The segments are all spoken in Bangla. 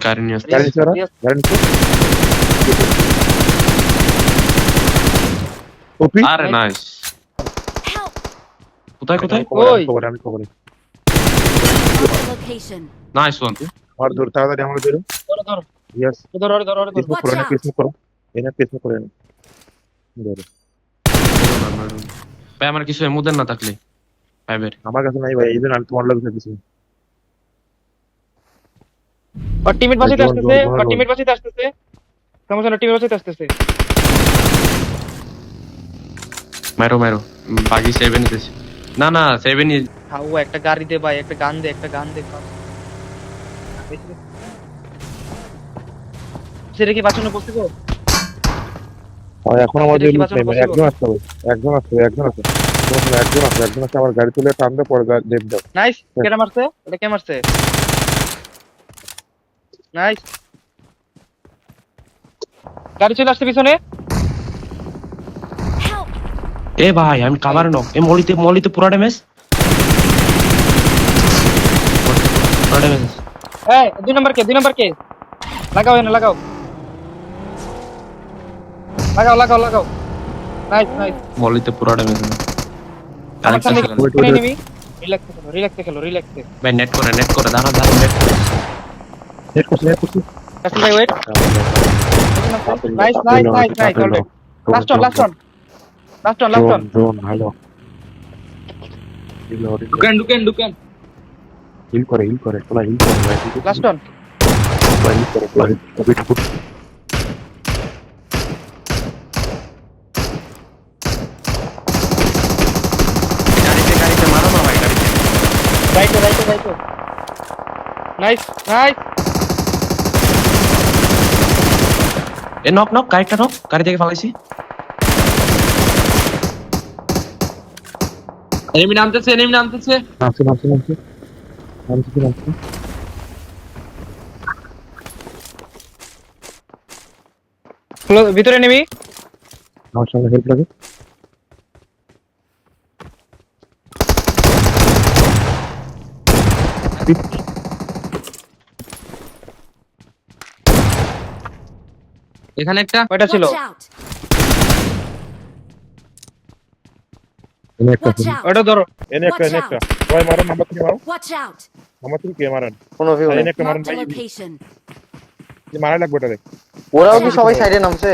গাড়ি নিয়ে আসতে। গাড়ি নিচে ওরা, গাড়ি নিচে। কপি। আরে নাইস। Help! কোথায় কোথায়? আমি খবরে Marked a location. Nice one. আর দূর তাড়াতাড়ি আমার দূর। ধরো ধরো ইয়েস, ধরো ধরো ধরো ধরো পেসবুক করো না, পেসবুক করো। এনে পেসবুক করে নে। ধরো। ভাই আমার কিছু এমুদের না থাকলে পাইবের। আমার কাছে নাই ভাই, এইজন্য আমি তোমার লগে দিছি। আর টিমমেট বাঁচাইতে জোন, আসতেছে, জোন, আর জোন। টিমমেট বাঁচাইতে আসতেছে। সমস্যা না, টিমমেট বাঁচাইতে আসতেছে। মারো মারো। বাকি 7 নিতেছি। না না 7 ই। হ্যাঁ, ও একটা গাড়ি দে ভাই, একটা গান দে, একটা গান দে। সেটা কি বাঁচানো পড়তেছে? আর এখন আমাদের এটা কি লুট বাঁচানো নেই, possible? একজন আসতে হবে, একজন আছে, আমার গাড়ি তুলে টান দে, পরে দেব দাও। নাইস, কেটা মারছে? এটা কে মারছে? নাইস। গাড়ি চলে আসছে পিছনে। Help! এ ভাই আমি কাভার নক। এ মলিতে পুরো ড্যামেজ। পুরো ড্যামেজ। এই, দুই নাম্বার কে? লাগাও এনে, লাগাও। Nice nice. মলিতে পুরো ড্যামেজ। আমার সামনে wait, wait. এনিমি। রিল্যাক্সে খেলো। ভাই নেট করে দাঁড়া নেট করে। নেট করছি। কাসিম ভাই wait. Nice already. Last on. Zone ভালো। ঢুকেন। হিল করে, তোলা হিল করে ভাই। Last on. হিল করে, তোলা কপি ঠাকুর। গাড়িতে মারো না ভাই গাড়িতে। রাইটে। নাইস। এ নক গাড়িটা নক। গাড়ি থেকে ফালাইছি। এনিমি নামতেছে। নামছে। ভিতরে এনিমি। আমার সঙ্গে হেল্প লাগে। এখানে একটা ওটা ছিল। Watch out! এনে একটা Watch out! ওটা ধরো। এনে একটা Watch out! ভাই মারো, নাম্বার 3 মারো। Watch out! নাম্বার 3 কে মারেন? কোনো ভিউ নেই। এনে একটা মারেন Marked ভাই, a location. যে মারা লাগবে ওটারে। ওরাও কি সবাই সাইডে নামছে?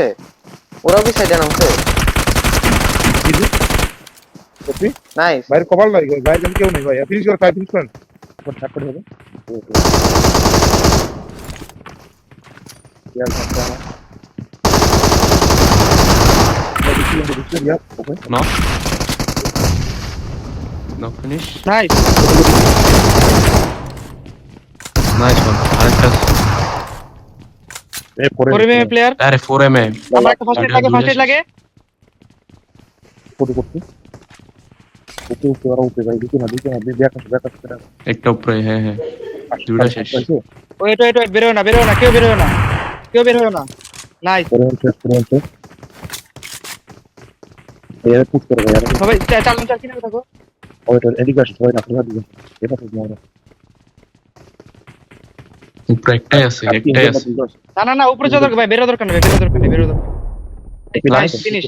কপি। নাইস। বাইরে কভার লাগে, বাইরে যেন কেউ নেই ভাই। ফিনিশ করেন। তারপর হবে। ইয়ার সাথে আমার। Okay. Knock finish. Nice. Nice one. আরেকটা। পরে প্লেয়ার। আরে 4 এ। আমার একটা ফার্স্ট এড লাগে। ফটো করতে। ওকে ওরা ওকে ভাই, দিকে না ব্যাক আসে। একটা উপরে। হ্যাঁ দুইটা শেষ। ওয়েট বের হয় না, কেউ বের হয় না। নাইস। করে এর পুশ করে ভাই। সবাই চালান কিনে থাকো। ওইটা এদিকে আসে, সবাই না আপনারা দিবেন। এটা তো মনে উপরে একটাই আছে। না উপরে যাওয়ার দরকার ভাই, বেরো দরকার নেই। Nice finish.